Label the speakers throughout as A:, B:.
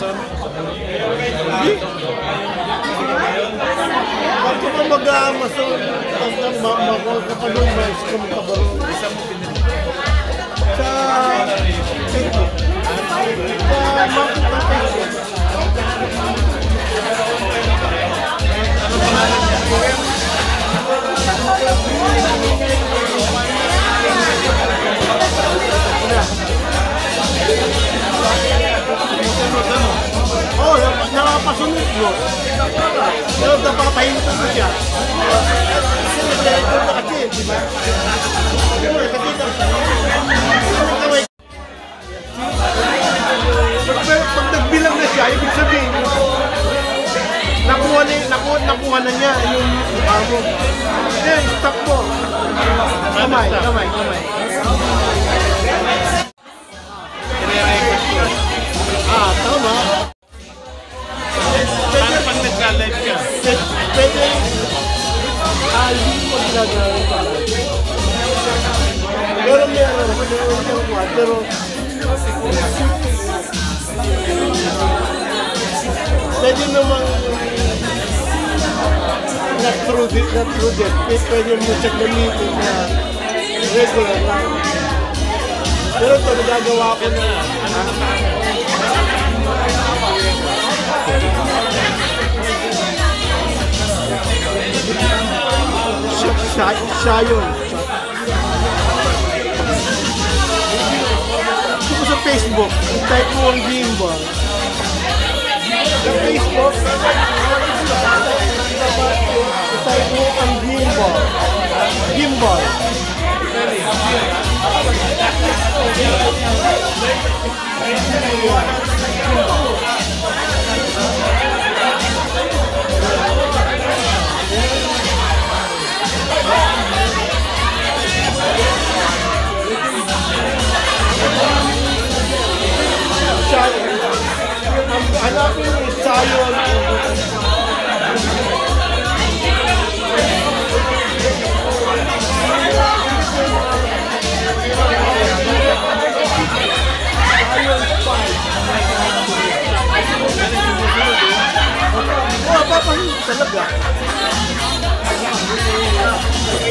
A: Amazon?
B: Hindi. Bakit ka mag-Amazon? Mag-call ka pa doon, mas kung kabaro.
A: Saan mo pinili?
B: Sa Facebook. Sa market ng Facebook.
A: Ano pangalan niya?
B: Oo, nakapasunod mo. Pero napapahinto mo siya. Kasi nag-record na kasi, di ba? Pag nagbilang na siya, ibig sabihin, nakuha na niya yung mukha mo. Then, stop mo. Kamay. Tama.
A: Paano pag nagka-live ka?
B: Pwede, hindi mo ginagawin pa. Pero pero pwede namang not through this. Pwede mo siya gamitin na regular lang. Pero ito, nagagawa ko na. Siya yun. Kung sa Facebook, type mo ang gimbal. Sa Facebook, type mo ang gimbal. Gimbal. Hanapin mo yung sayon. Oh, papahin talaga.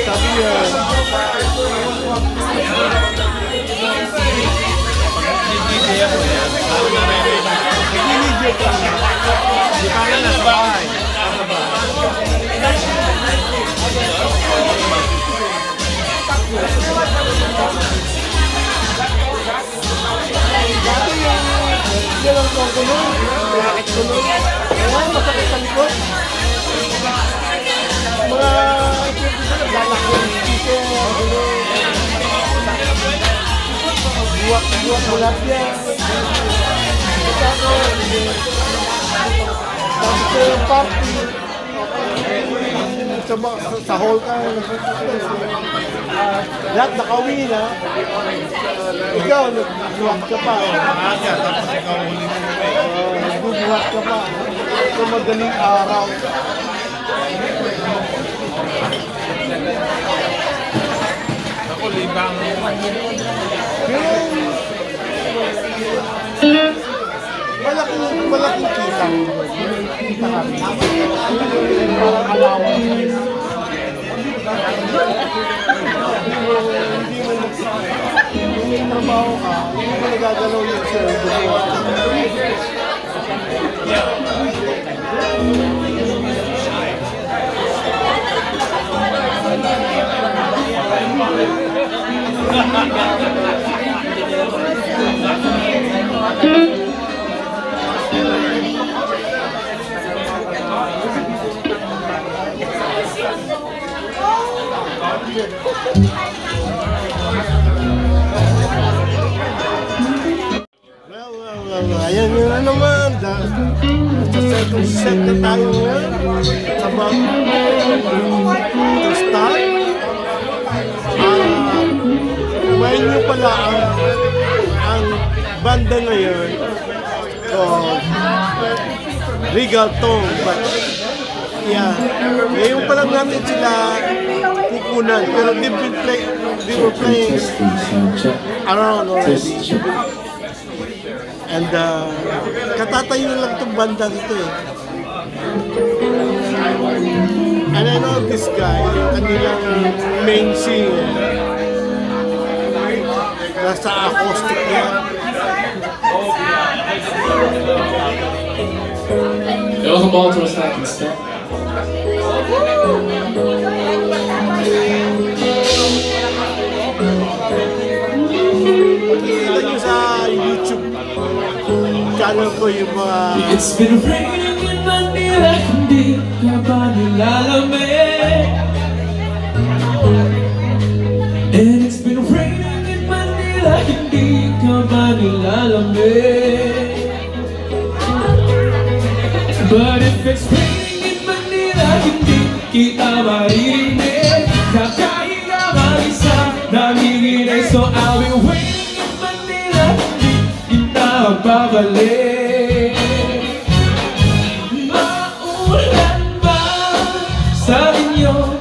B: Sabi niya.
A: Idea mo yan. Ano na rin?
B: Hindi ka.
A: Di pa nga nasa bahay. Nasa bahay.
B: Dati yung ang kukulong, bakit kulong? Ngayon, masakit sa likod. Mga lalak yung speaker, buwak mo lahat yan. Tapos yung party, sa hall ka, lahat nakawin na. Ikaw, nagbuhat ka pa.
A: Aga, tapos ikaw huli mo na.
B: Nagbuhat ka pa. Sa madaling araw.
A: Ako, libang.
B: Pero, malaking kita. Kita kami. Parang alawan. Hindi mo trabaho ka, hindi mo nagagalaw yung servo. Ayan yun na naman. Sa second set na tayo ngayon. About to start. Kumain nyo pala ang banda ngayon called Regal Tone. But yeah, ngayon pa lang natin sila kukunan. Pero they were playing around already. And katatayo lang itong bandang ito eh. And I know this guy, yung kanilang main singer, nasa acoustic niya.
C: Welkom Baltimore Stacking Step.
B: Makikita nyo sa YouTube channel ko yung mga...
C: It's been raining in Manila, hindi ka ba nilalamig? And it's been raining in Manila, hindi ka ba nilalamig? But if it's raining in Manila, hindi kita maririnig. Kakahinga mag-isa, nanginginig. So I'll be waiting in Manila, hindi kita magbabalik. Maulan ba sa inyo?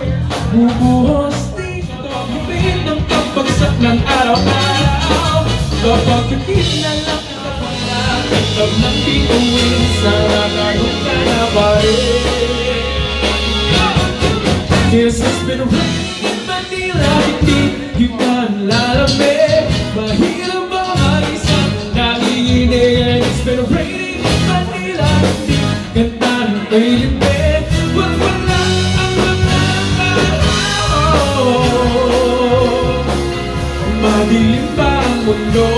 C: Bubuhos dito, hubin ng kapagsak ng araw-araw. Kapag hindi na lang kapag ng bituin, sana ganun ka na ba rin? Yes, it's been raining in Manila, hindi kita lalamig. Mahirap ba mag-isa, nanginginig? It's been raining in Manila, hindi ganda ng kailipin. Wala ang mga tao, madilim pa ang mundo.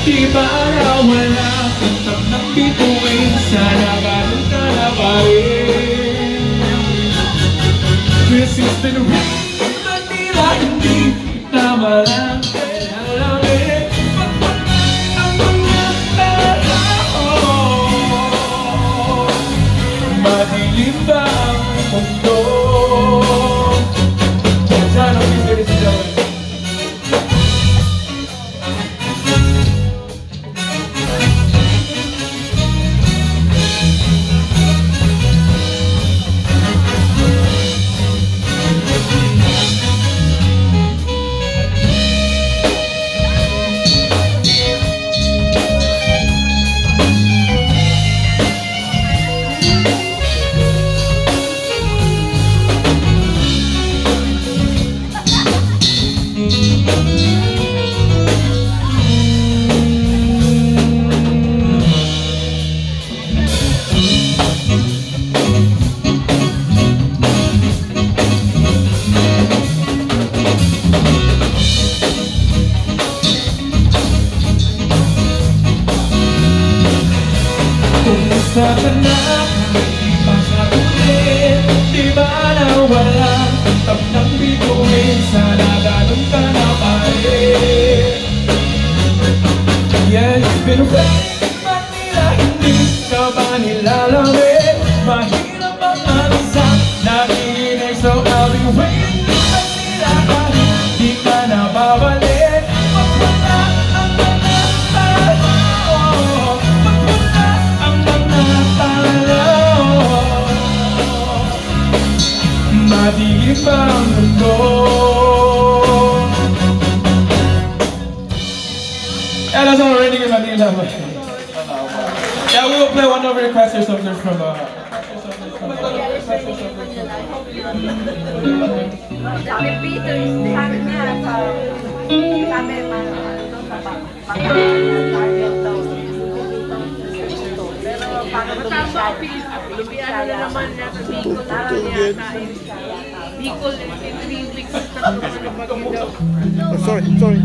C: Di ba na wala kitang nang bituin, sana ganun ka na ba rin? This has been raining in Manila, hindi kita malang kailangan. Pagpanan ang mga tao, madilim ba ang mundo? Sana please, ladies and gentlemen. Kumusta ka na? Hindi pa sagutin. Di ba na wala ang tap ng bituin? Sana ganun ka na pa rin. Yeah, it's been raining in Manila, hindi ka ba nilalamig? Mahirap ang mag-isa, nanginginig. So I'll be waiting in Manila, kahit di ka na babalik. Magwala ang mga tao, magwala ang mga tao, madilim ang mundo. Yeah, that's all raining in Manila. Yeah, we will play one of your requests or something from
D: Sabi Peter, sabi niya sa sabi target daw. Pero para matama lumiyan na naman niya sa Bicol na niya kain. Bicol in 3 weeks na
B: Oh, sorry.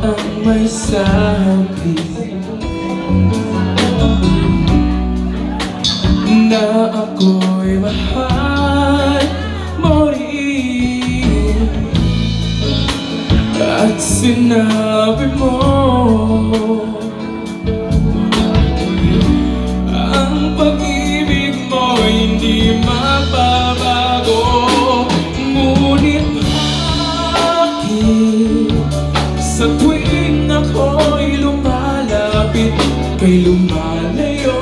C: ang may sabi na ako'y mahal mo rin. At sinabi mo ang pag-ibig mo hindi mababago. Ngunit bakit sa tuwing ako'y lumalapit kay lumalayo?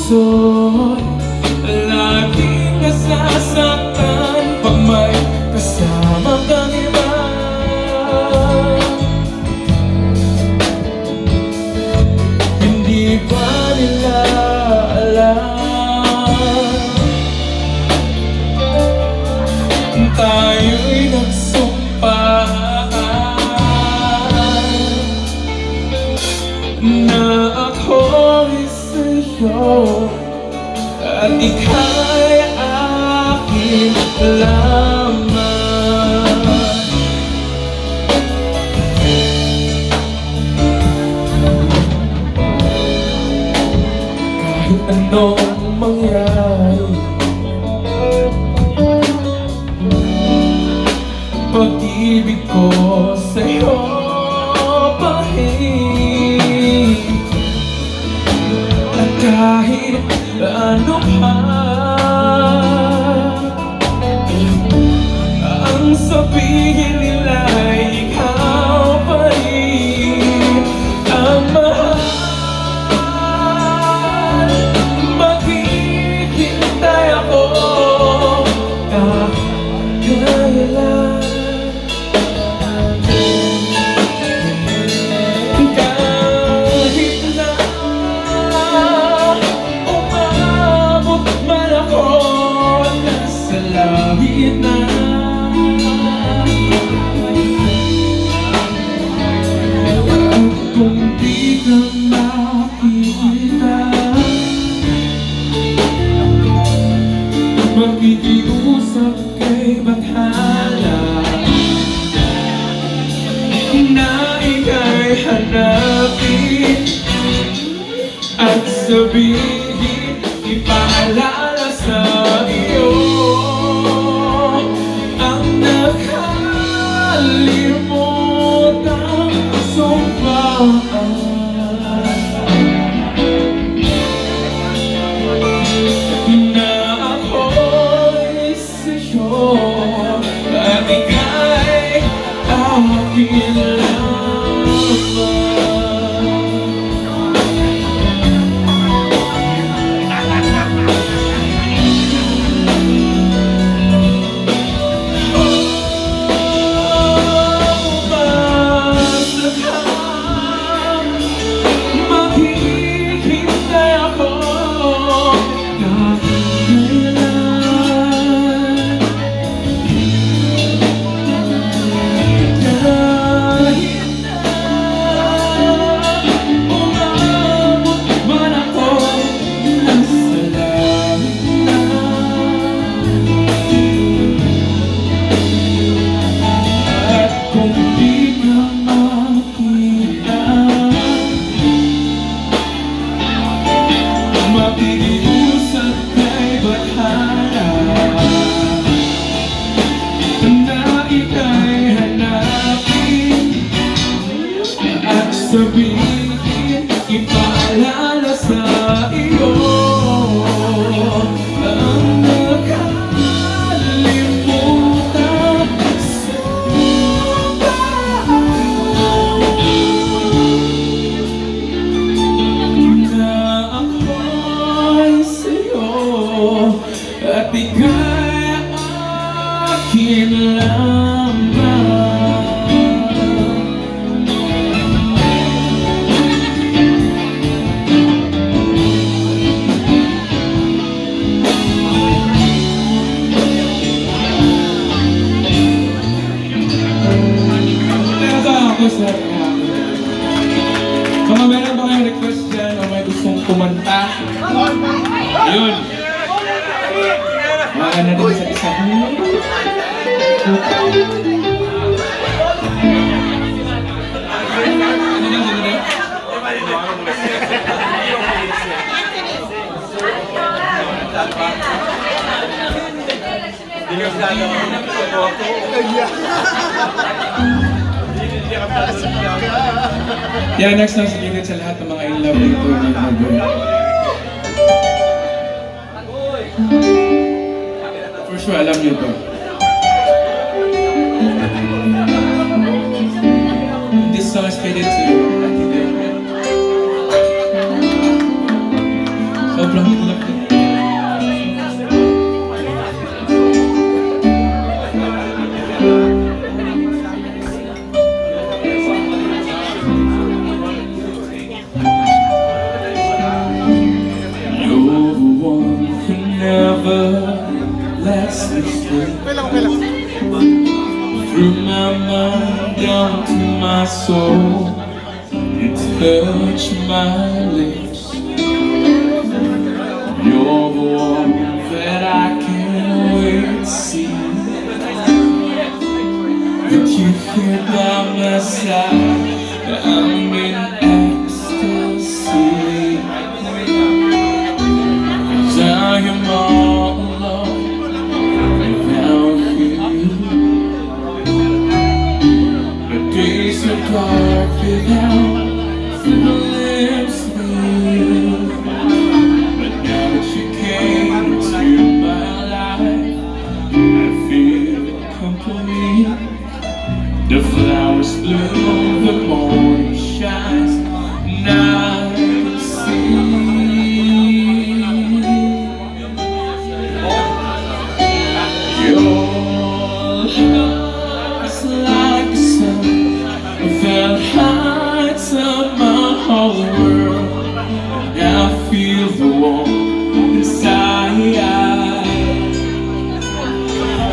C: Puso'y laging nasasaktan pag may kasama kang iba. Hindi ba nila alam tayo'y nagsumpaan na ako'y sa'yo at ika'y akin lamang. Kahit anong mangyari, pag-ibig ko sa'yo pahig. At kahit ano pa ang sabihin nila, ikaw pa rin ang mahal. Maghihintay ako kahit lang. Kahit na umabot man ako nasa langit na, at kung di ka makikita, makikiusap kay Bathala na ika'y hanapin at sabihin, ipaalala sa iyo ang nakalimutan sumpaan. Na ako'y sa'yo at ika'y akin lamang. Basta ka, maghihintay ako kahit kailan. Kahit na umabot man ako nasa langit na, at kung di ka makita, makikiusap kay Bathala na ika'y hanapin at sabihin, ipaalala sa iyo ang nakalimutan na ako'y sa'yo at ika'y akin lamang. Mga meron ba kayong request dyan o may gustong kumanta? Yun! Hawakan natin sa isa. Yeah, next lang sigilid sa lahat ng mga in love dito. For sure, alam niyo to. This song is faded to sobrang tulak din. Through my mind down to my soul, you touch my lips. You're the one that I can't wait to see. With you here by my side, I'm in ecstasy. 'Cause I am all alone without you. The days are dark without the lips of you. But now that you came into my life, I feel complete. The flowers bloom, the morning shines, and I can see. Your love is like a sun that lights up my whole world, and I feel the warmth inside.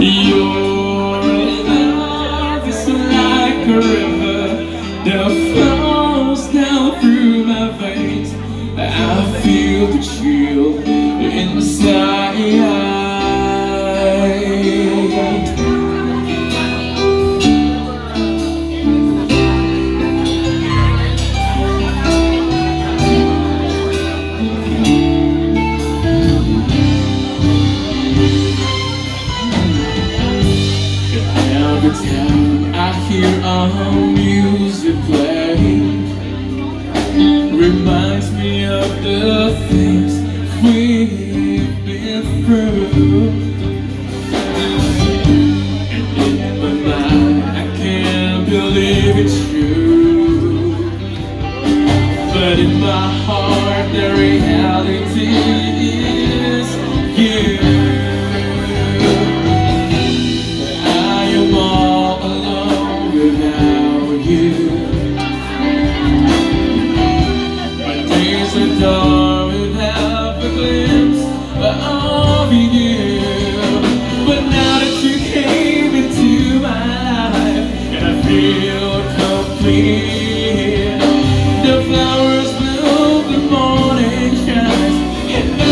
C: Your love is like a river that flows down through my veins. I feel the chill inside. Every time I hear our music play, reminds me of the things we've been through. And in my mind, I can't believe it's true. But in my heart, the reality is you. Without a glimpse of you, but now that you came into my life, and I feel complete. The flowers bloom, the morning shines, and I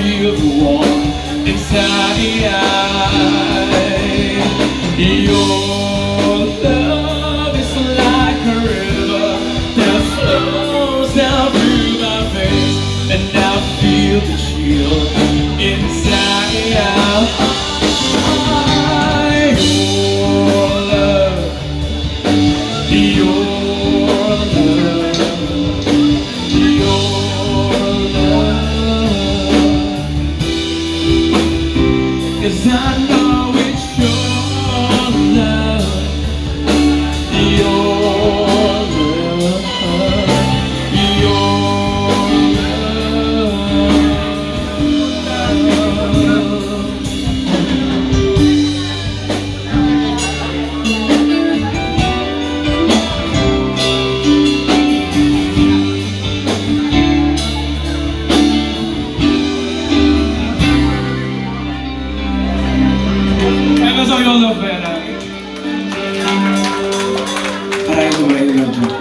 C: feel the warmth inside. Your love is like a river that flows down through my veins, and I feel the chill inside. Your love, 'cause I know it's your love, your love, your so your love better. Alright, so wait, we're going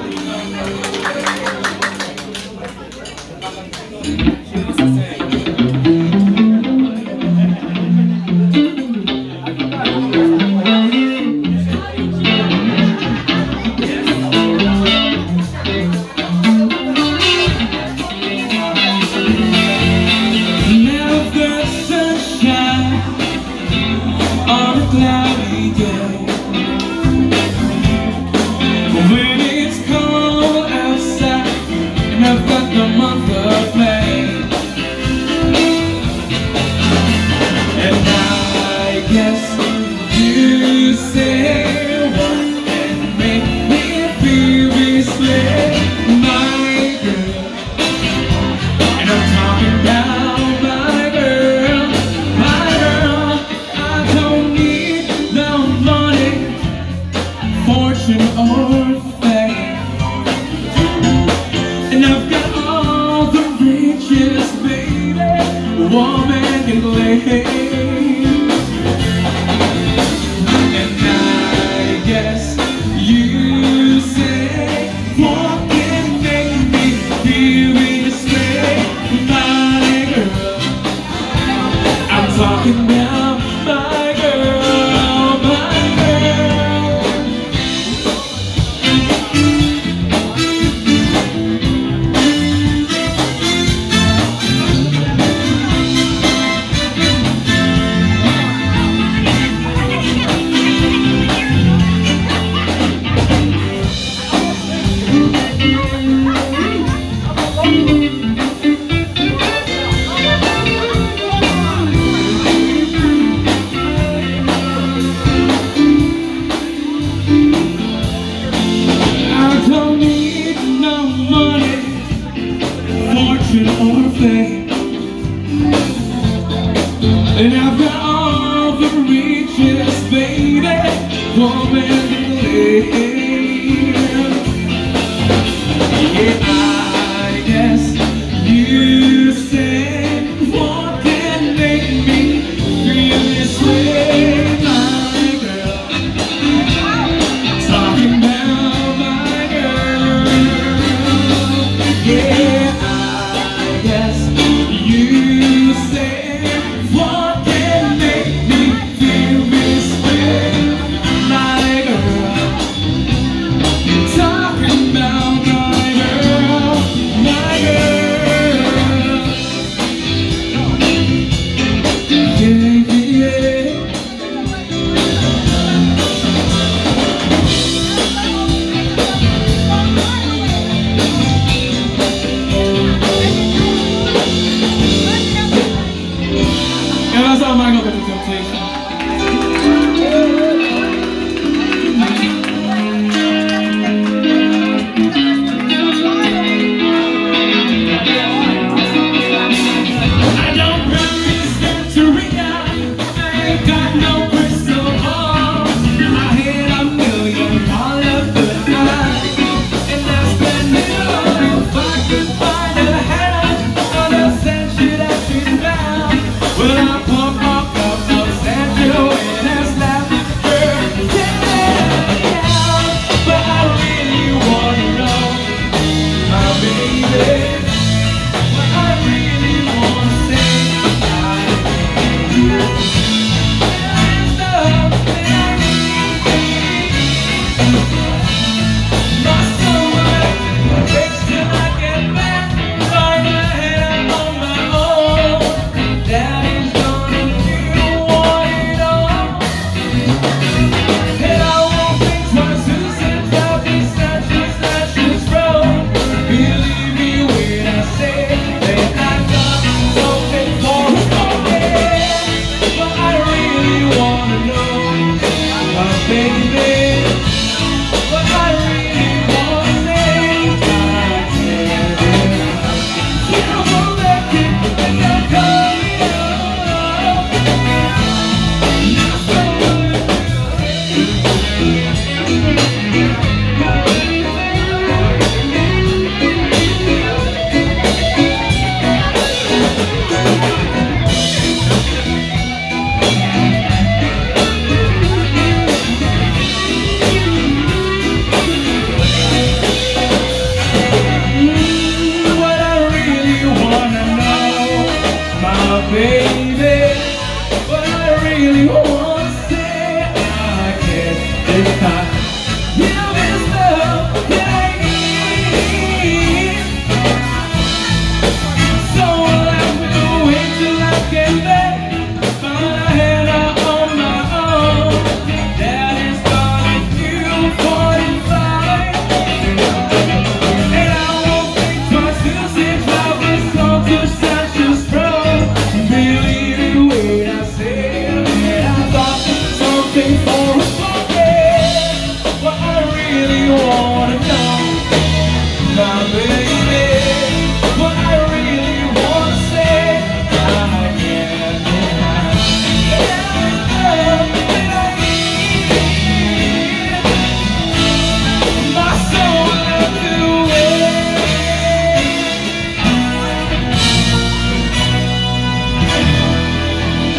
C: cloudy day, when it's cold outside and I've got the month of May, and I guess you say what can make me feel this way, my girl, and I'm talking about my girl, my girl. I don't need no money, fortune or fame, and I've got all the riches, baby, a woman can claim. And I guess you say what can make me feel this way, my girl. I'm talking about my girl, my girl. I don't need no money, fortune or fame, and I've got all the riches, baby, woman to claim. Yeah, I guess you say what can make me feel this way, my girl. Talking about my girl. Yeah, I guess you say what can make me feel this way, my girl. Talking about my girl, my girl. Yeah, yeah. And that's how Michael got the Temptation. I don't promise them to react. I ain't got no crystal ball. I hit $1,000,000 for the night, and I spend it all. If I could find a hand on the sand, should I be down? Well, I pump up, up, up, stand really wanna say I can't deny. You is love that I need. So I'll have to wait till I get back. Find a hand out on my own. That is gonna do 45. And I won't think twice to say love is so to such a strong. Believe it when I say that I thought something for a moment. What I really wanna know, my baby. What I really wanna say, I can't deny. Yeah, love that I need. My soul will do it.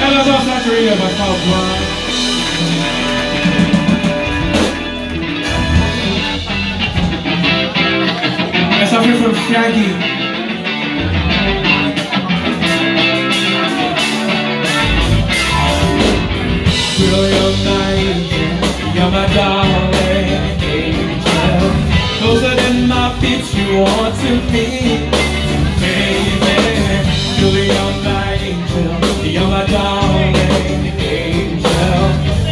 C: And that's all Santeria by Paul Brown. That's up here from Shaggy. Girl, you're my angel, you're my darling angel. Closer than my bitch, you want to be, baby. Girl, you're my angel, you're my darling angel.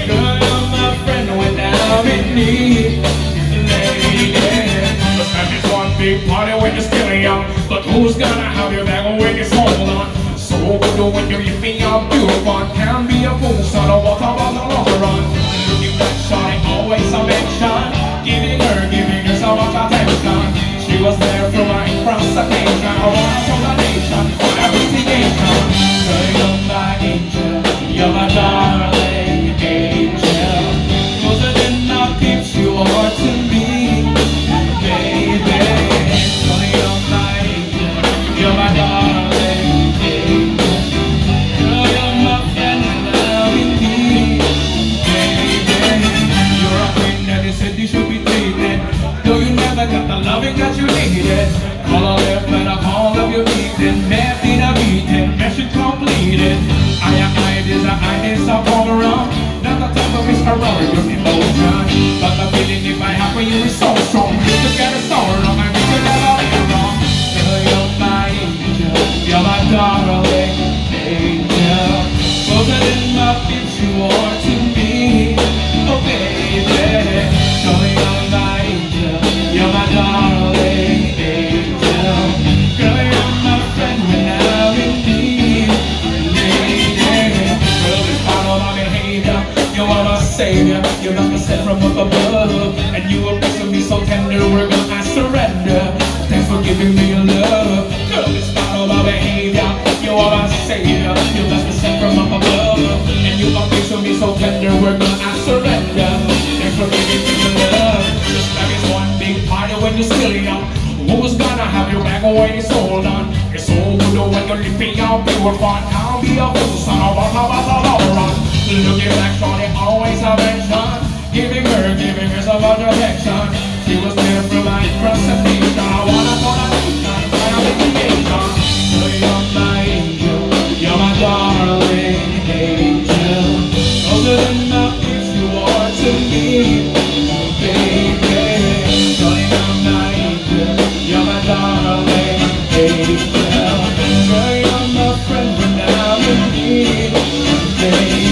C: Girl, you're my friend when I'm in need, lady. Let's have this one big party when you're still young. But who's gonna have your back when you're sold on? So good when you're living your beautiful. Can't be a fool, so don't walk about the long run. Looking that shawty, always a mention. Giving her so much attention. She was there for my intoxication. I wanna show the nation for everything nation. Girl, you're my angel, you're my darling angel. Closer than my peeps, you are to me, baby. Girl, you're my angel, you're my darling angel. Girl, you're my friend and love in me, baby. You're a queen that they said you should be treated. Though you never got the loving that you needed. Call a left and a call of your beating. Left in a beating, mission completed. I come around. Not the type of miss around your emotion. But the feeling if I have for you is so strong. Look at the sorrow, I wish you never be wrong. Girl, you're my angel, you're my darling angel. Closer than my bitch, you are to me, oh baby. Girl, you're my angel, you're my darling angel. Girl, you're my friend when I'm in need, lady. Girl, it's part of my behavior. You are my savior, you got me sent from up above. And you will be to me so tender, we're gonna surrender. Thanks for giving me your love. Girl, it's part of my behavior. You are my savior, you got me sent from up above. And you will be to me so tender, we're gonna surrender. Thanks for giving me your love. Just like it's one big party when you're still young. Who's gonna have your back when it's all done? It's so good when you're living out pure fun. I'll be a fool, son of a run. Looking back, shorty, always a mention. Giving her so much affection. She was there for my presentation. I wanna go to nation, I am the nation. You're my angel, you're my darling angel. Closer than my peace, you are to me, baby. You're my angel, you're my darling angel. Girl, you're my friend when I'm in need, baby.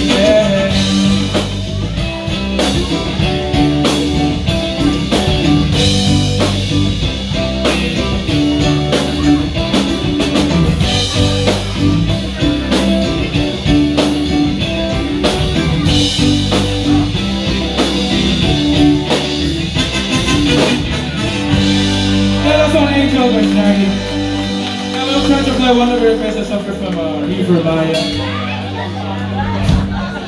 C: I'm trying to play one of your faces suffer from River Maya.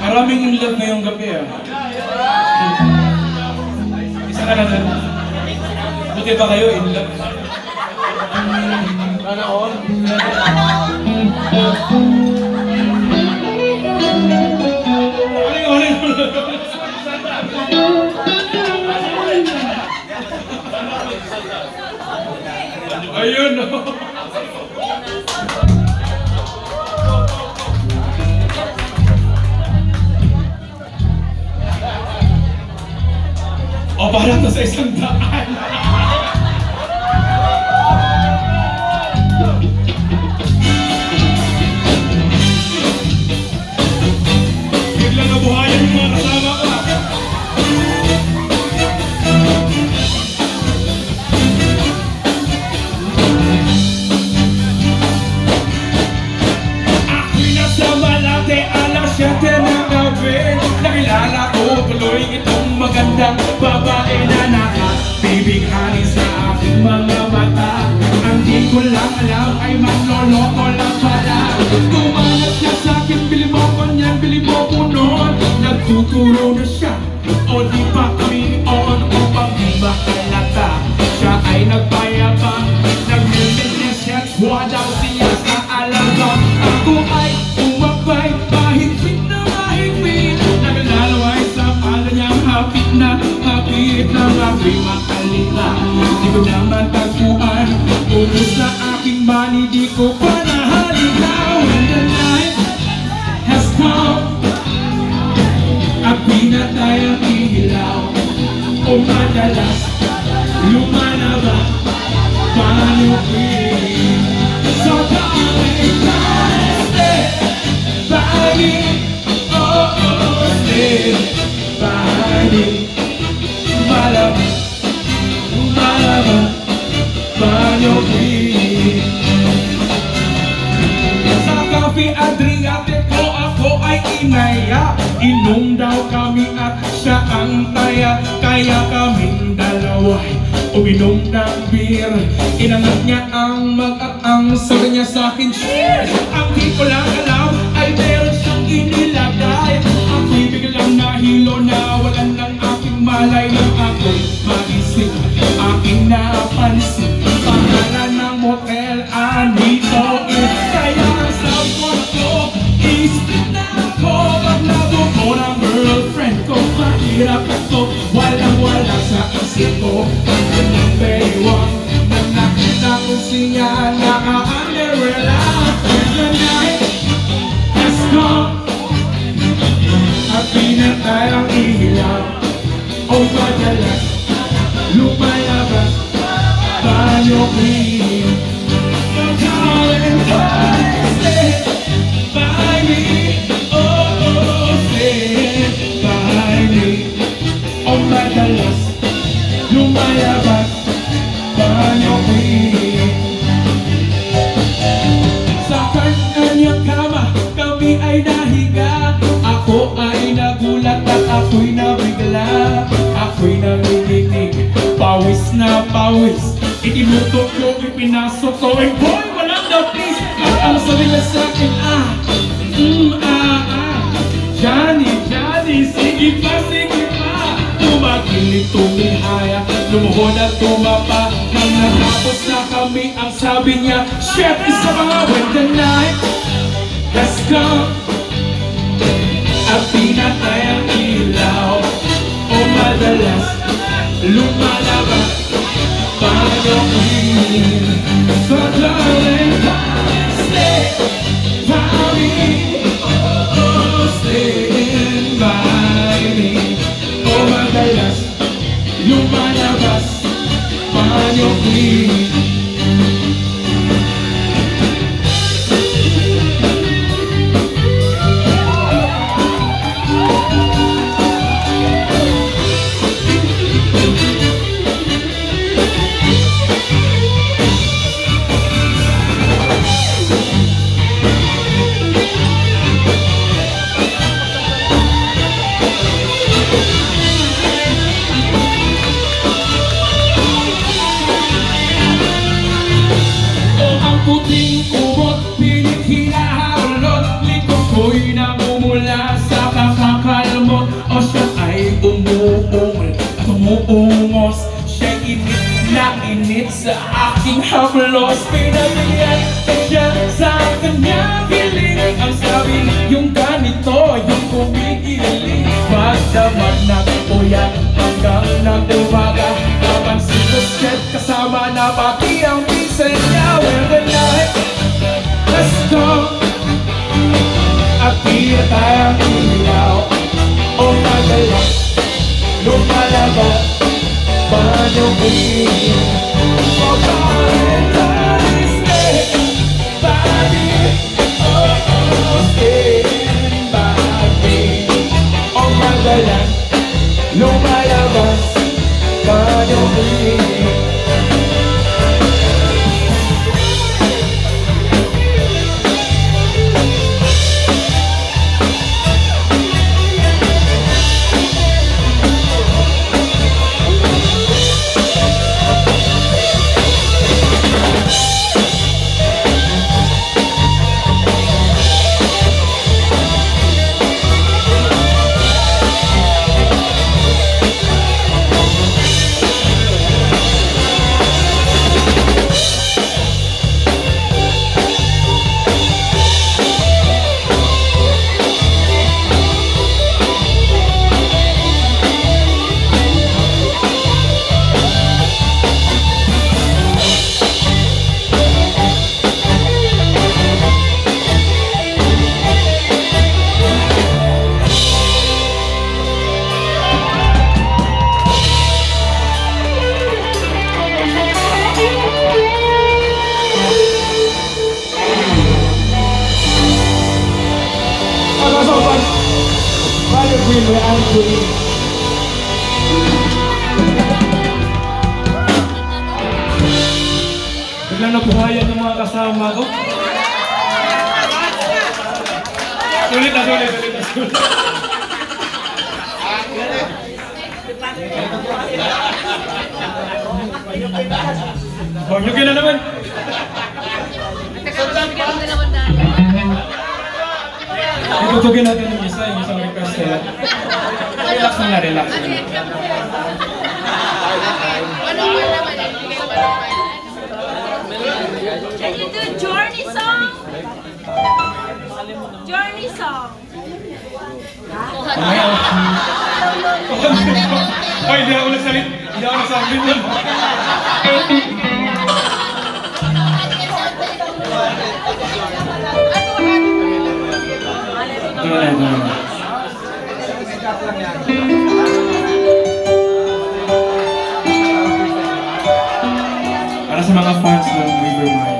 C: Maraming in love ngayong gabi Isa na lang. Buti ba kayo in love? Sana all? Ayun no. Para to sa 100. Biglang nabuhayan yung mga kasama ko. Ako'y nasa Malate, alas 7 ng gabi. Nakilala ko tuloy itong magandang babae na nakabibigani sa aking mga mata. Ang di ko lang alam ay manloloko lang pala. Tumangat siya sa akin, bili mo ko niyan, bili mo ko noon. Nagtuturo na siya, o di pa kami on upang di makalata. Siya ay nagpayabang, nag-limit niya siya, daw siya sa alabang. Ako ay umabay, mahigpit na mahigpit. Naglalaway sa pala niyang hapit na ako'y makalita. Di ko naman tagpuan, ubus na aking money, di ko pa nahalikaw. When the night has come, at pinatay ang ilaw, o madalas lumalabas panupin. So darling, stay by me, oh, stay by me. Lumalabas, lumalabas panupin. Sa Cafe Adriatico ako ay inaya. Inom daw kami at siya ang taya. Kaya kaming dalawa'y uminom ng beer. Inangat niya ang mag-ang, sabi niya sa'kin, cheers! Ang di ko lang alam ay meron siyang inilagay. Ako'y biglang nahilo na walan ng aking malay. Nang ako'y magising, aking napansin pangalan ng motel, Anito Inn. Kaya ang sabi ko na ko, i-split na ako. Pag nabuko ng girlfriend ko, mahirap ako, walang-wala sa isip ko. Pagkanyang baywang, nang nakita ko siya naka-underwear. When the night has come, at pinatay ang ilaw, o madalas lumalabas panopin. So darling, stay by me, oh, stay by me. O madalas lumalabas panopin. Sa kanyang kama kami ay nahiga. Ako ay nagulat at ako'y nabigla. Ako'y nanginginig, pawis na pawis. Itinutok ko, ipinasok ko, and boy, walang na please. At ang sabi na sa'kin, Johnny, sige pa, tumagilig, tumihaya, lumuhod at tumapa. Nang natapos na kami, ang sabi niya, chef, isa pa nga. When the night has come, at pinatay ang ilaw, o madalas lumalabas panopin. So darling, stay by me, oh, stay by me. O madalas lumalabas panopin. Puting kumot, pilit hinahalot, likod ko'y namumula sa kakakalmot. O siya ay umuungol at umuungos, siya'y init na init sa aking haplos. Pinagyan siya sa kanyang hiling, ang sabi yung ganito, yung kumikiling. Magdamag na puyat hanggang nag-umaga, napansin ko siya'y kasama na pati ang pinsan niya. When the night has come, at pinatay ang ilaw, o madalas lumalabas Paano piliin for Valentine's Day? Baby, oh, stand by me. O magalang lumalabas, paano piliin?
A: Biglang nabuhayan ng mga kasama ko. Sulit. Huwag nyo na naman. Itutugin natin yung isang request nila. Relax na, relax na.
D: Can you do Journey song? Journey song.
A: Ay, hindi ako nagsalit. Hindi ako nagsalit nun. Para sa mga fans ng Rivermine.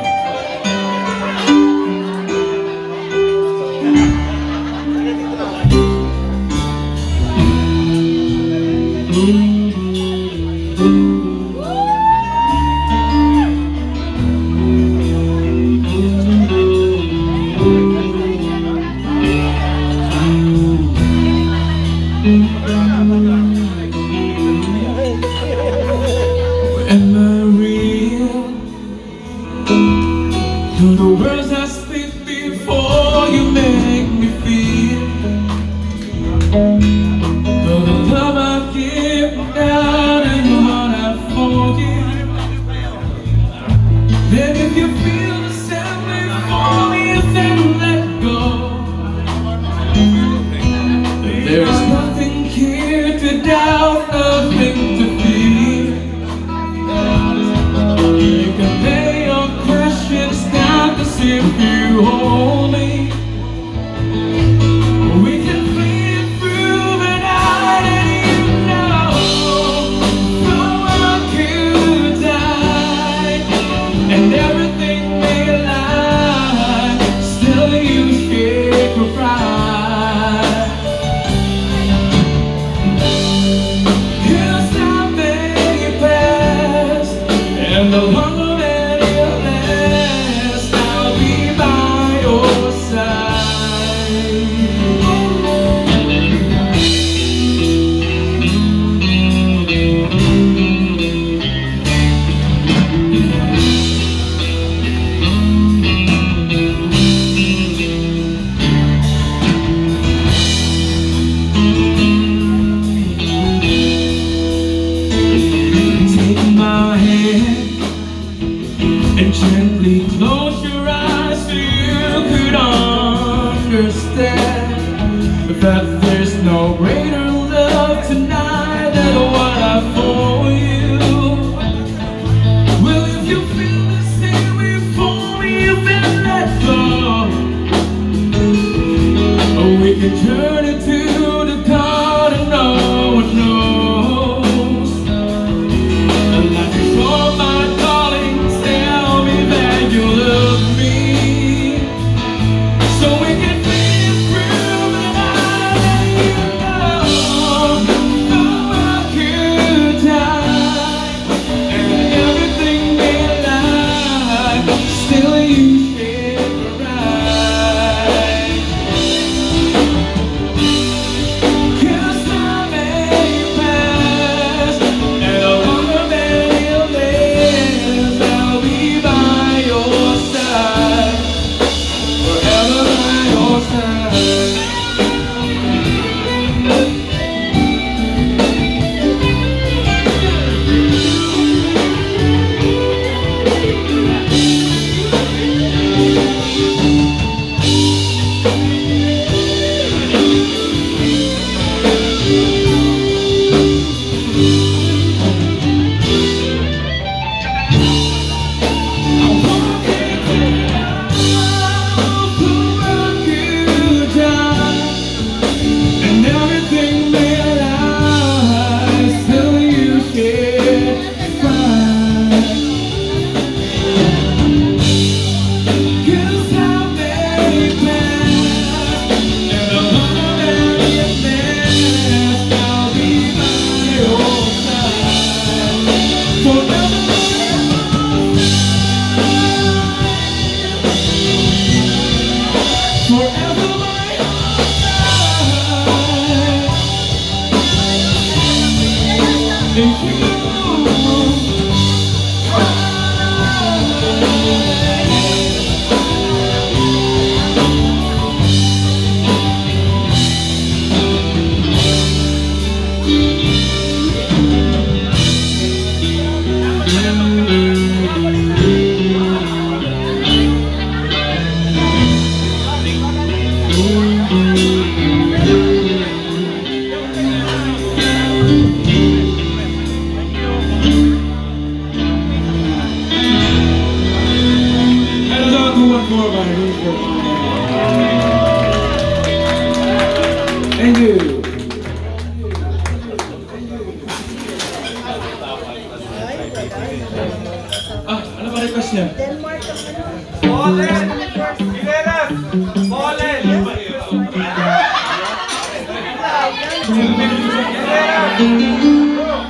C: Am I real? To the words I speak before you make me feel. To the love I give down and the heart I forgive. Then if you feel the same way for me, then let go. There is nothing here to doubt, nothing to fear. You can lay your questions down, 'cause if you hold me, we can play it through the night. And you know, no one could die, and everything may lie, still you escape your pride. Here's how many past, and the longer that it lasts, I'll be by your side. Take my hand and gently close your eyes so you could understand that there's no greater love tonight than what I for you. Well, if you feel the same way for me, then let go. Oh, we can turn it to the God and no one knows.
A: Thank you. Ah, ano ba request niya?
C: Polen! Gilelas! Polen!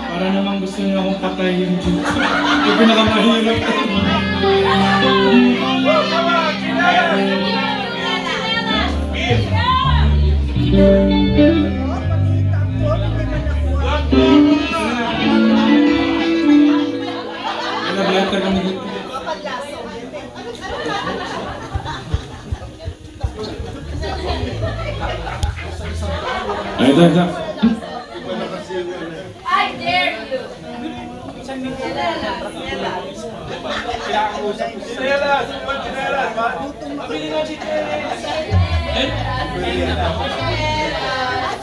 A: Para naman gusto niya akong patayin. Yung pinakamahirap. Nag-letter kami dito. Ay, ito.
D: I dare you!
C: Gilelas! Gilelas! Pabili nga si Gilelas!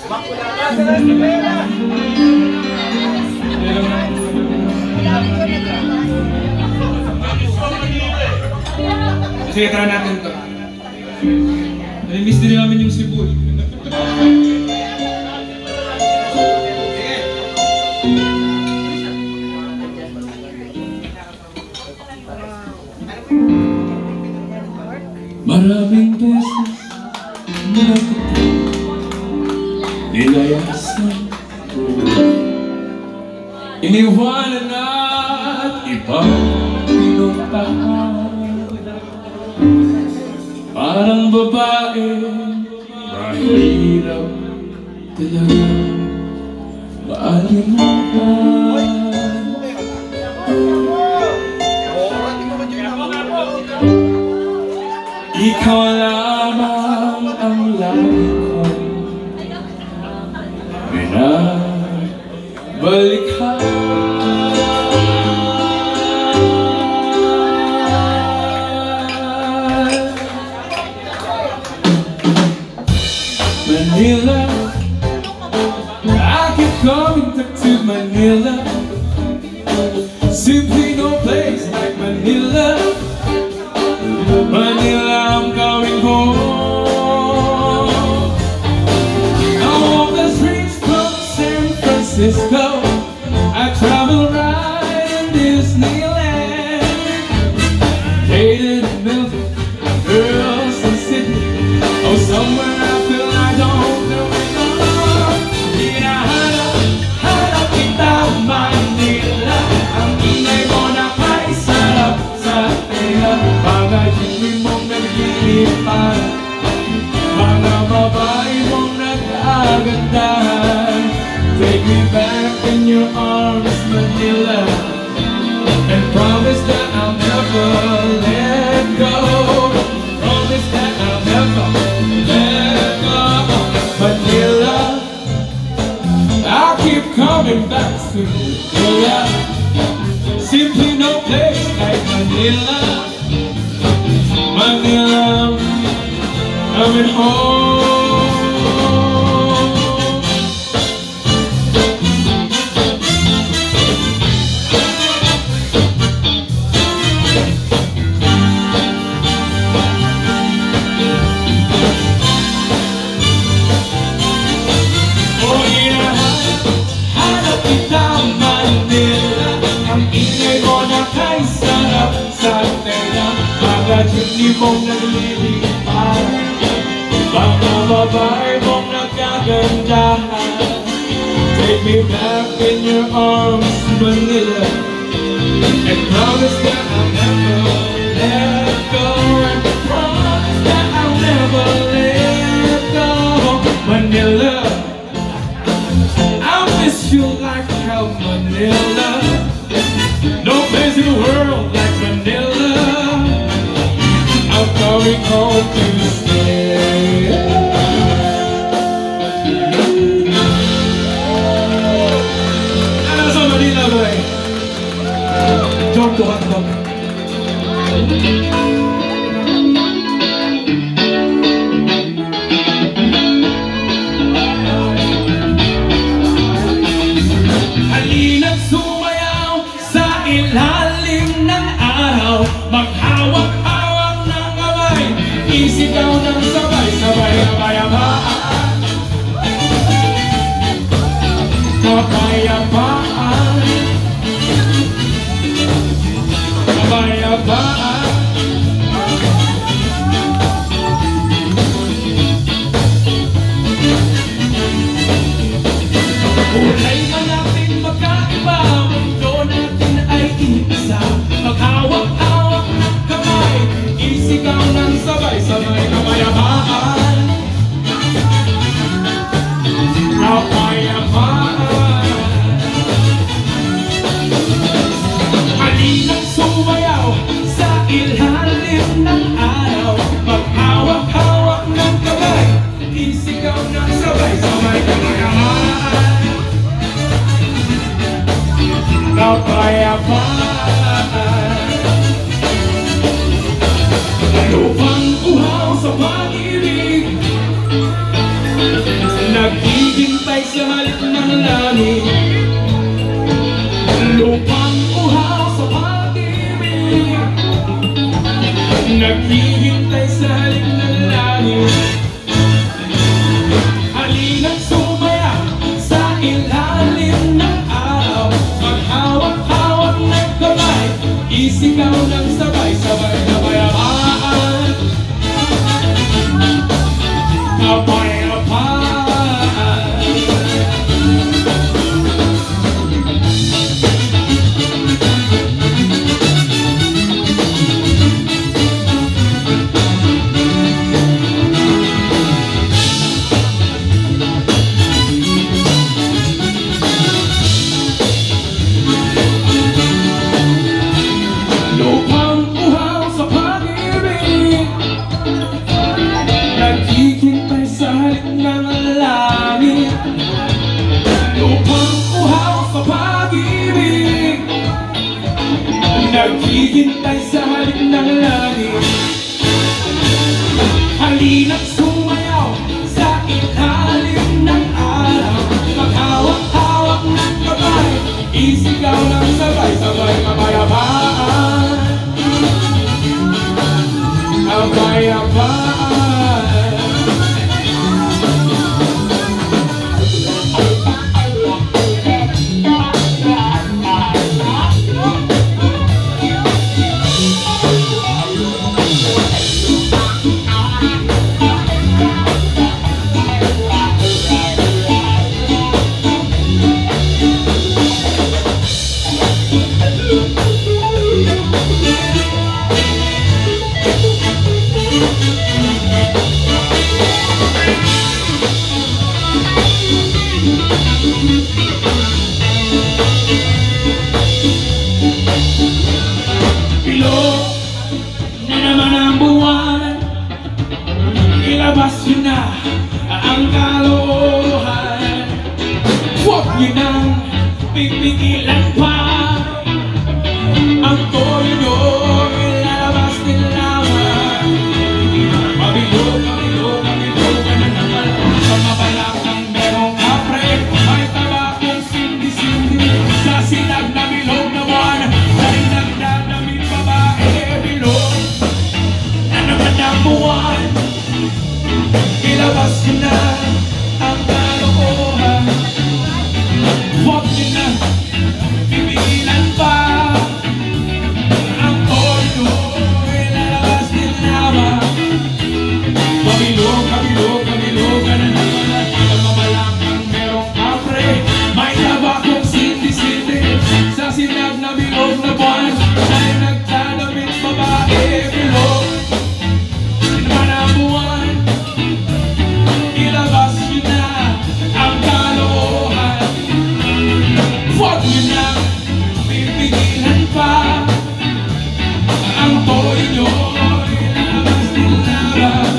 C: Bakulasan na si Gilelas!
A: Sige, try natin ito. Nalimiss din namin yung Cebu. Maraming beses na kita nilayasan, iniwanan at ibang pinuntahan. Parang babae, mahirap talaga maalimutan. Ikaw lamang ang lagi kong binabalikan. Manila, I keep coming back to Manila. Simply no place like Manila. Manila, I'm going home. I walk the streets from San Francisco. I travel right in Disneyland. Dated a million girls in Sydney. Oh, somewhere I feel I don't know enough. Hinahanap kita Manila. Ang ingay mo na may sarap sa tela. Mga jeepney mong naglilipan, mga babae mong nag-agandahan. Take me back in your arms, Manila, and promise that I'll never let go. Promise that I'll never let go. Manila, I keep coming back to Manila. Simply no place like Manila. Manila, coming home. Oh, hinahanap kita Manila. Ang ingay mo na kay sarap sa tela. Mga jeepney mong naglilipan, mga babae mong nagkagandahan. Take me back in your arms, Manila, and promise that I'll never let go. And promise that I'll never let go. Manila, I'll miss you like hell, Manila. No place in the world like Manila. I'm coming home to stay. And that's all Manila, boy. Don't go hot dog.
C: Isigaw ng sabay-sabay kapayapaan. Kapayapaan. Lupang uhaw sa pag-ibig, naghihintay sa halik ng langit. Lupang uhaw sa pag-ibig, naghihintay sa halik ng langit. Halina't sumaya sa ilalim ng araw, maghawak-hawak ng kamay, isigaw ng sabay-sabay na bayabaan. Kapayapaan. Lupang uhaw sa pag-ibig, naghihintay sa halik ng langit. Lupang uhaw sa pag-ibig, naghihintay sa halik ng langit. Halina't sumayaw sa ilalim ng araw, maghawak-hawak ng kamay, isigaw ng sabay-sabay kapayapaan. Kapayapaan. Bilog na naman ang buwan, ilabas yun na ang kalokohan. Huwag niyo nang pipigilan pa ang toyo nyo, ilalabas din lamang. Mabilog, mabilog, mabilog ka na naman sa mabalakang merong kapre. May tabakong sindi-sindi sa sinag na bilog na buwan. Dahil nagdadamit babae, bilog na naman ang buwan, ilabas yun na ang kalokohan. Huwag yun na pipigilan pa ang toyo, ilalabas din lamang. Mabilog, mabilog, mabilog ka na naman sa mabalakang merong kapre. May tabakong sindi-sindi sa sinag na bilog na buwan. Dahil nagdadamit babae, bilog naman ang buwan, ilabas yun na ang kalokohan. Huwag nyo na pipigilan pa ang toyo nyo, ilalabas din lamang.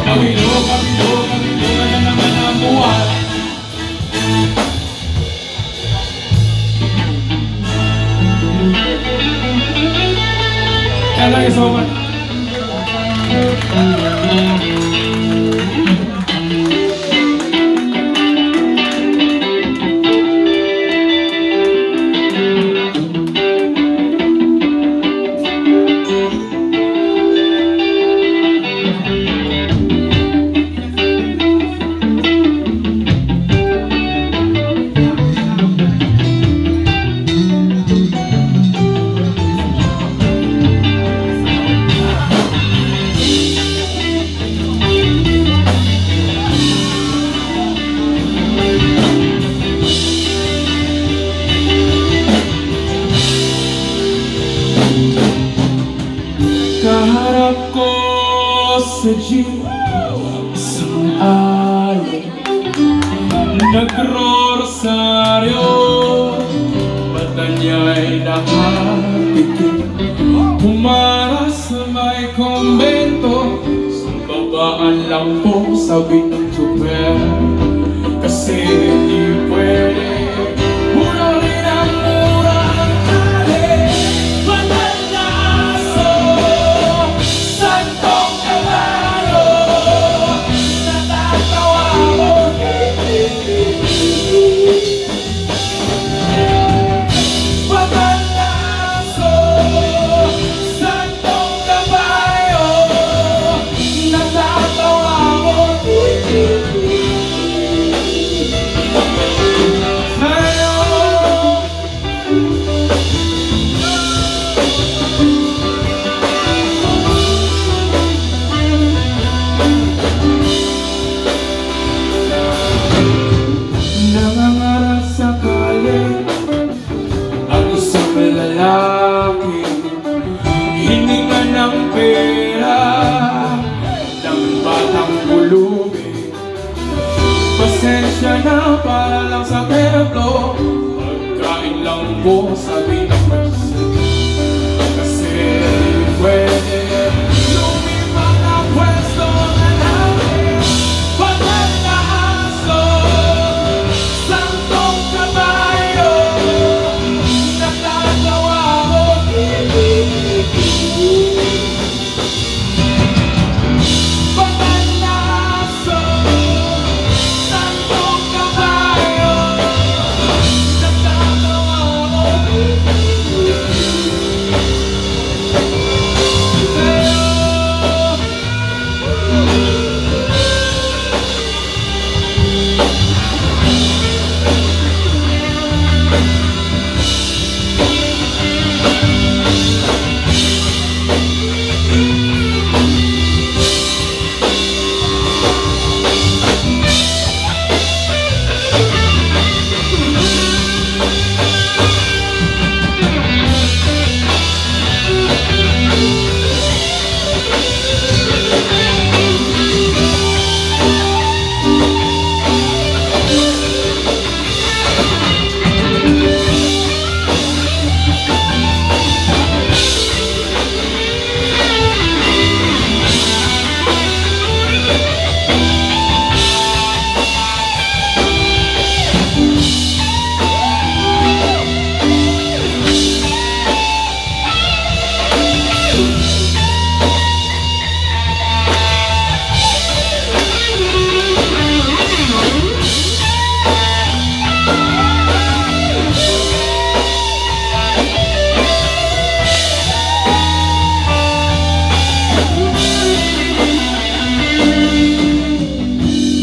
C: Mabilog, mabilog, mabilog ka na naman ang buwan. I love you so much. Kaharap ko sa jeep, isang alay, nagro-rosaryo, mata niya'y nakapikit. Humaras sa may kumbento, sa babaan lang po sabi ng super. Kasi hindi pwede mura rin ang mura ang tali. Mananaso santong kabayo, natatawa ko. Mananaso santong kabayo, natatawa ko. Nangangarap sa kalye ang isang lalaki, hininga ng pera ng batang pulubi. Pasensya na para lang sa templo, pagkain lang po sabi ng masjid. Kasi pwede lumipat ang pwesto na namin. Mananaso santong kabayo, natatawa ko. Mananaso santong kabayo, natatawa ko.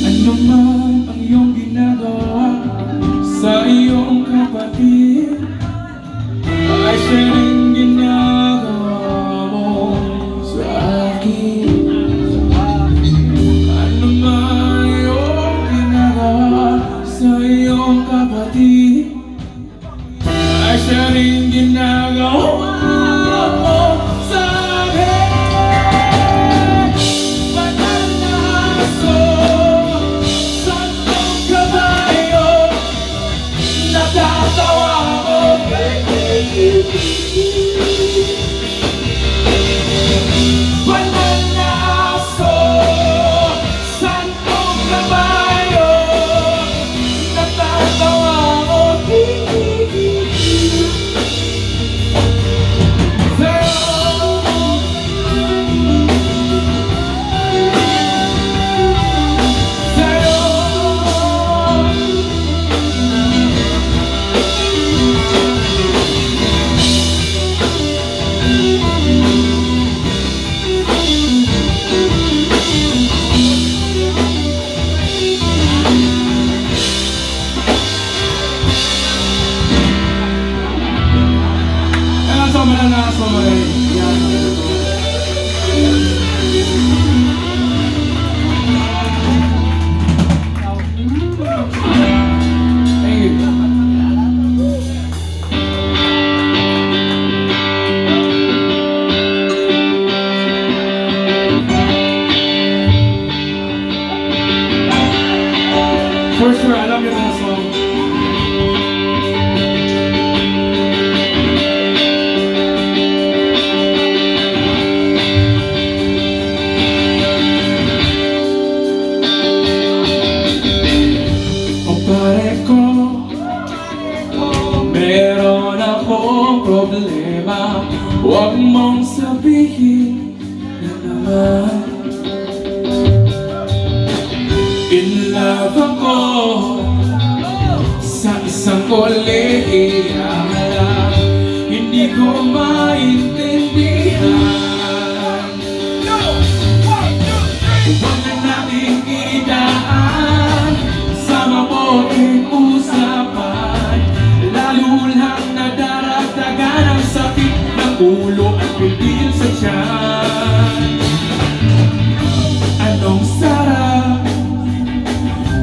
C: Ano man ang iyong ginagawa sa iyong kapatid, ay siya rin ginagawa mo sa akin. Ano man ang iyong ginagawa sa iyong kapatid, ay siya rin ginagawa mo sa akin. Mananaso santong kabayo, natatawa ko. Mananaso santong kabayo, natatawa ko. For sure, alam niyo na song. problema, huwag mong sabihin na naman in love ako sa isang kolehiya. Hindi ko maintindihan, huwag na natin idaan sa mabuting usapan, lalo lang nadaragdagan ang sakit ng ulo at pipil sa tiyan. Anong sarap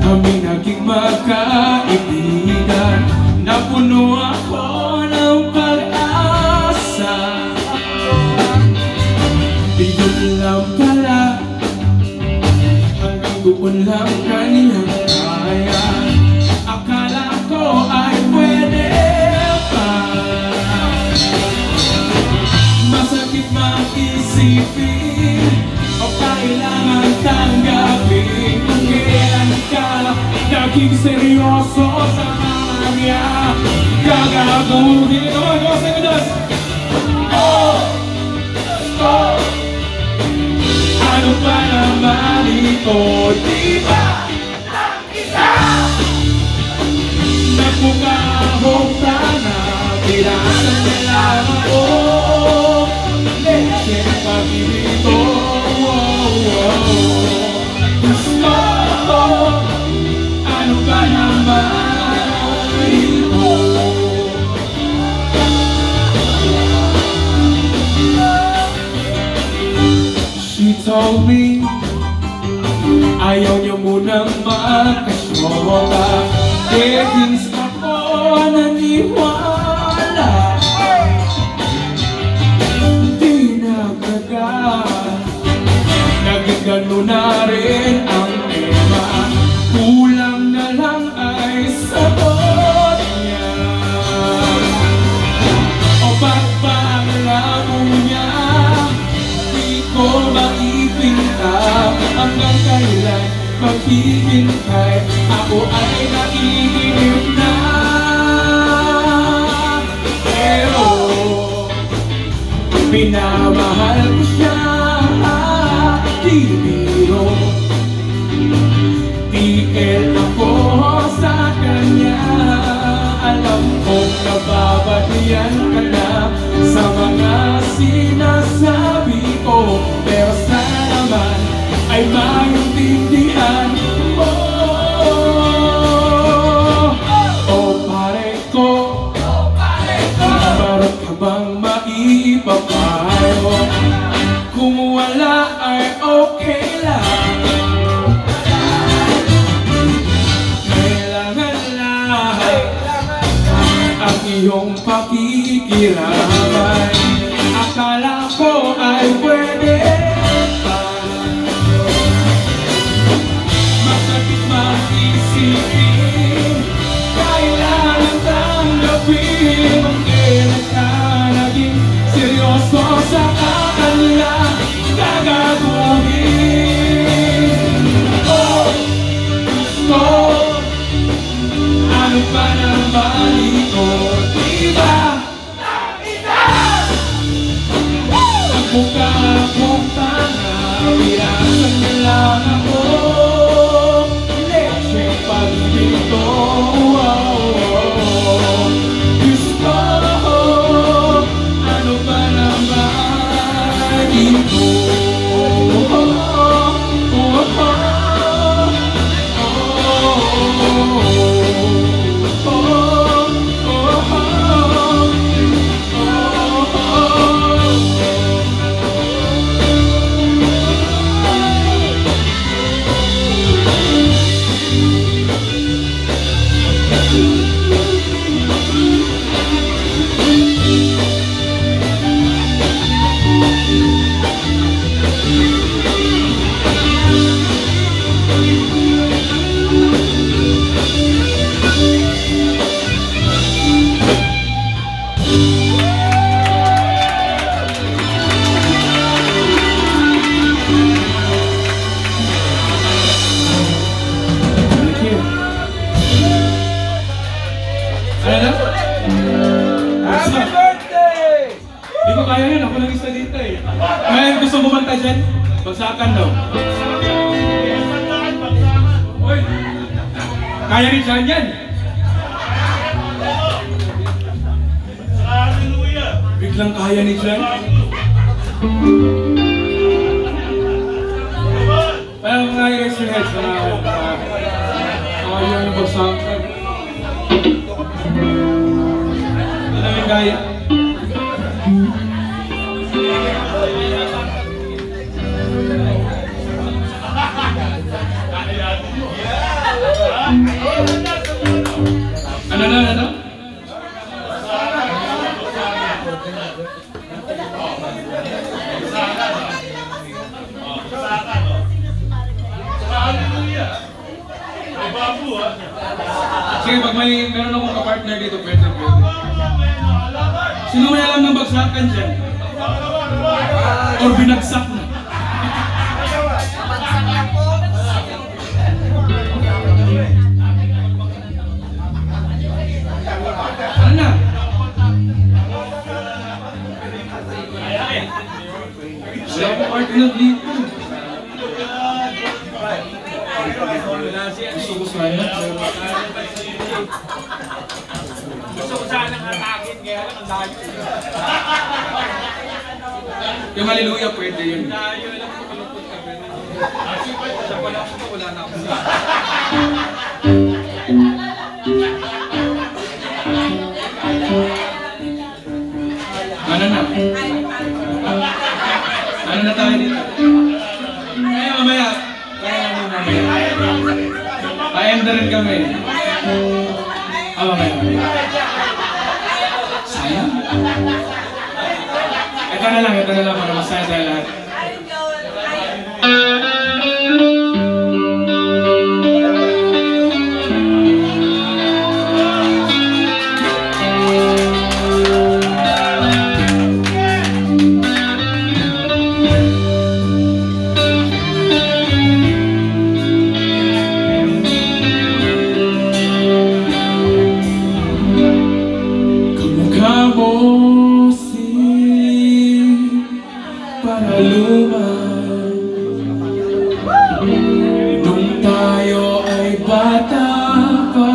C: kami naging magkaibigan, napuno ako ng pag-asa. Yun lang pala, hanggang doon lang kaniyang kaya. Akala ko ay pwede pa, masakit mag-isipin o kailangan tanggapin kung kailan ka naging seryoso sa kanya. Gagabuhin o segundos. Oh! Oh! Ano pa naman ito? Di ba ang isa? Nagmukahong na pirasan na lang ako. Leche pag-ibito. Gusto ko, ano ba naman ito? She told me ayaw niyo munang magkasyoka. Hins ako naniwala, di nagkagat. Naging gano'n na rin ang tema, kulang na lang ay sagot niya. O ba't ba ang labo niya di ko maipinta? Hanggang kailan maghihintay? Ako ay naiinip na. Pero pinamahal ko siya, di biro. TL ako sa kanya. Alam kong nababalian ka na sa mga sinasabi ko, pero sana naman ay maintindihan mo. Oh pare ko, meron ka bang maipapayo? Kung wala ay okay lang, kailangan lang ang iyong pakikiramay. Akala ko ay pwede pa, masakit mag-isipin, kailangan tanggapin kung kailan ka naging seryoso sa kanila. Gagaguhin. Oh, gusto, ano pa naman ito? Diba? Ang mukha kong tanga, pirasan na lang ako. Leche pag-ibito. Gusto, ano pa naman ito? Oh, bagsakan daw. Uy! Kaya ni Chan yan! Biglang kaya ni Chan. Kaya mga i-raise your heads na kaya ni bagsakan. Ano namin kaya? Ano? Sige, pag meron akong kapartner dito, pwede. Sino may alam ng bagsakan dyan? Or binagsak na? Ano na? Wala akong partner dito. Gusto ko sana. Gusto ko sana atakin, kaya lang ang layo. Yung hallelujah pwede yun. Layo lang kung kalupot ka. Sa wala na ako. Ano na? Ano na tayo dito? Kaya mamaya. Pa-end rin kami. Mamaya. Sayang. Ito na lang para masaya tayo lahat. Nung tayo ay bata pa,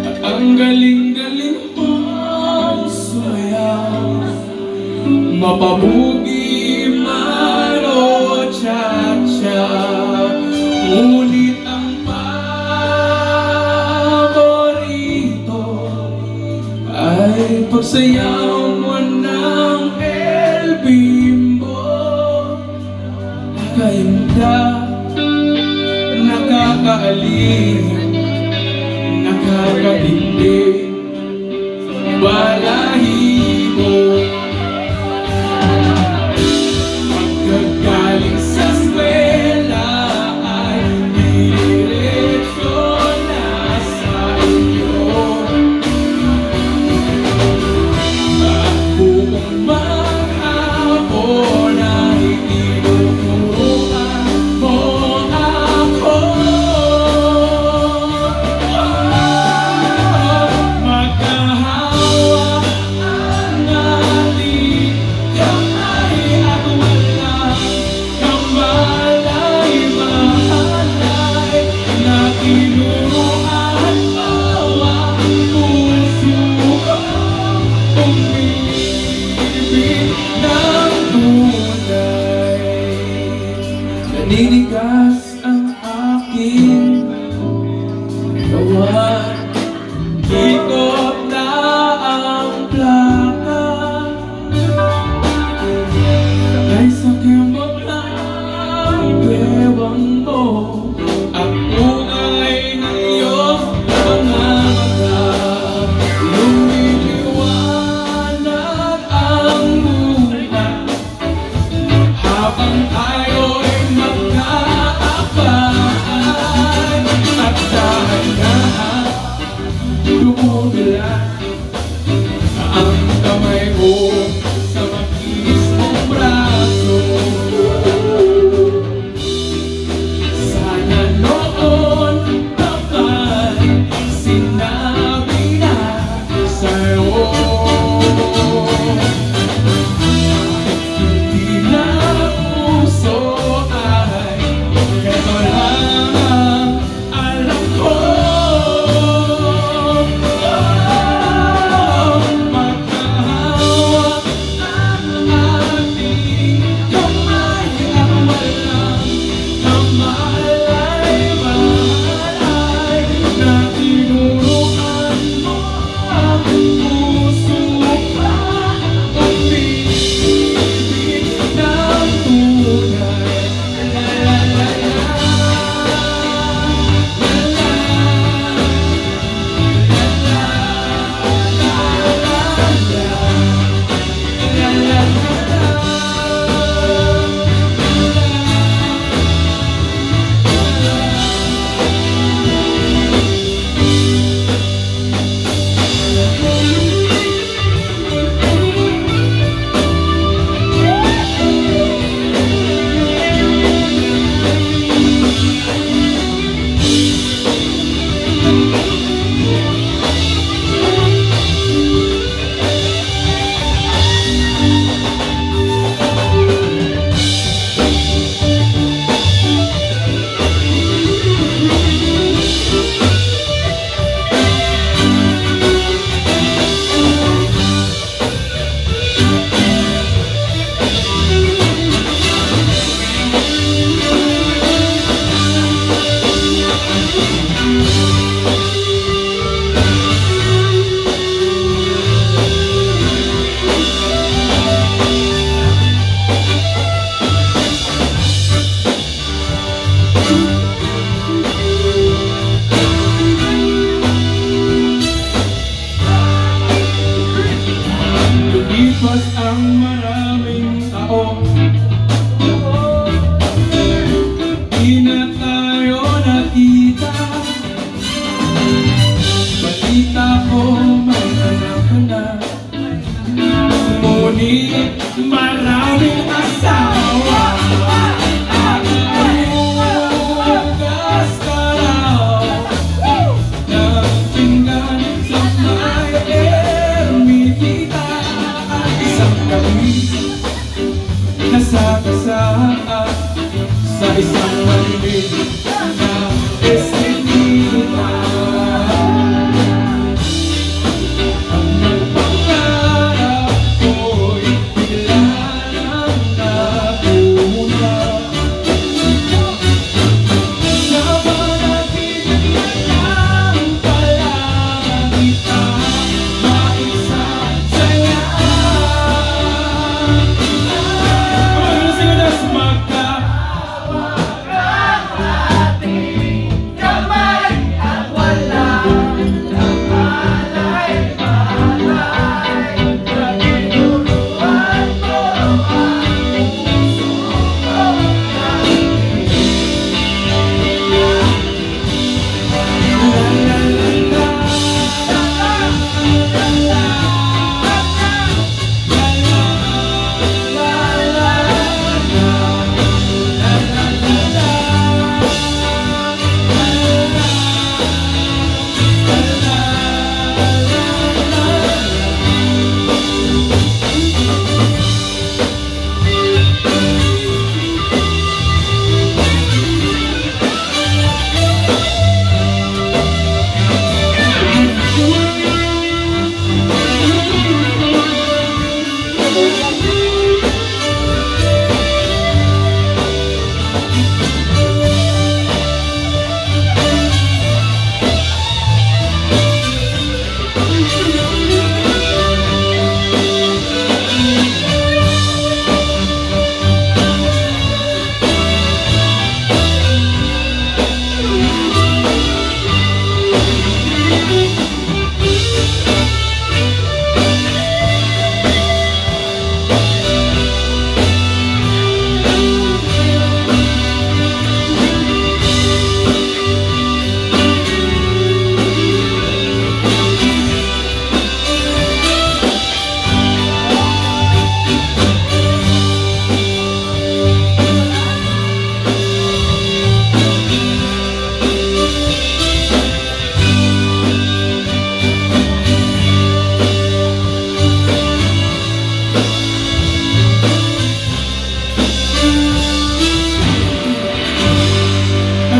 C: at ang galing-galing mong sumayaw, mapabugi man o cha-cha, ngunit ang paborito ay pagsayaw mo ng El Bimbo. Nakaganda, nakakaalim, nakakabindi, balahibo. Pagkagaling sa eskwela ay diretso na sa inyo. At buong maghapon ay tinuturuan mo ako. Magkahawa ang ating kamay at walang kamalay mahalay na tinuruan mo ang puso ko umibig ng tunay. Naninigas ang aking kawan, ikot na ang plaka, sakay sa kimbot ng bewang mo. Ako ay ng iyong mga mata, lumiliwanag ang buhay habang tayo'y magkaakit. Lumipas ang maraming taon, di na tayo nakita. Balita ko may anak ka na, ngunit maraming asawa. Hugas ka raw ng pinggan sa may ermitita. Isang gabi nasakasaan sa isang maliit na eskinita. Ang nagpangarap ko'y bigla nang nabuha. Napanaginip na lang pala kita maisasaya.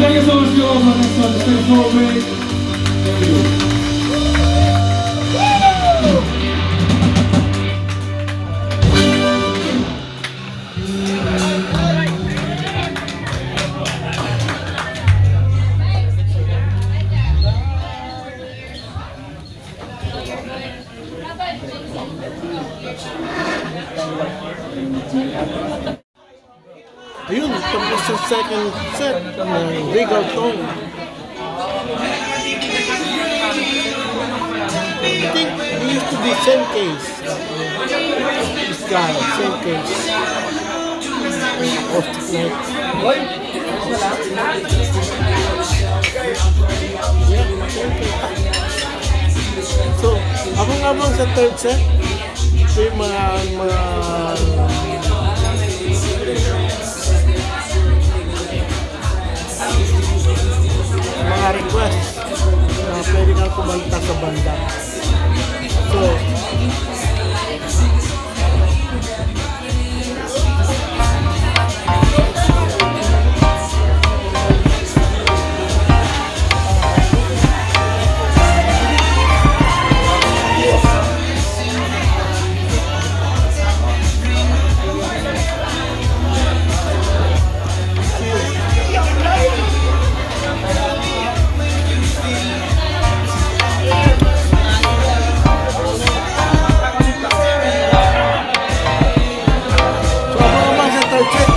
C: Thank you so much for all my next one. It's been so great. Thank you.
B: second set ng Regal Tone. I think it used to be same case. This guy, same case. Caustic Knight. Yeah, same case. So, abang-abang sa third set, ito yung mga request na pwede kang kumanta sa banda. So,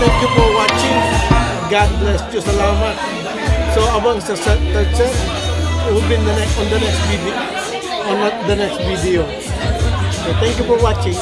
B: thank you for watching. God bless you. Salamat. So abang sa third set, it will be on the next video. So thank you for watching.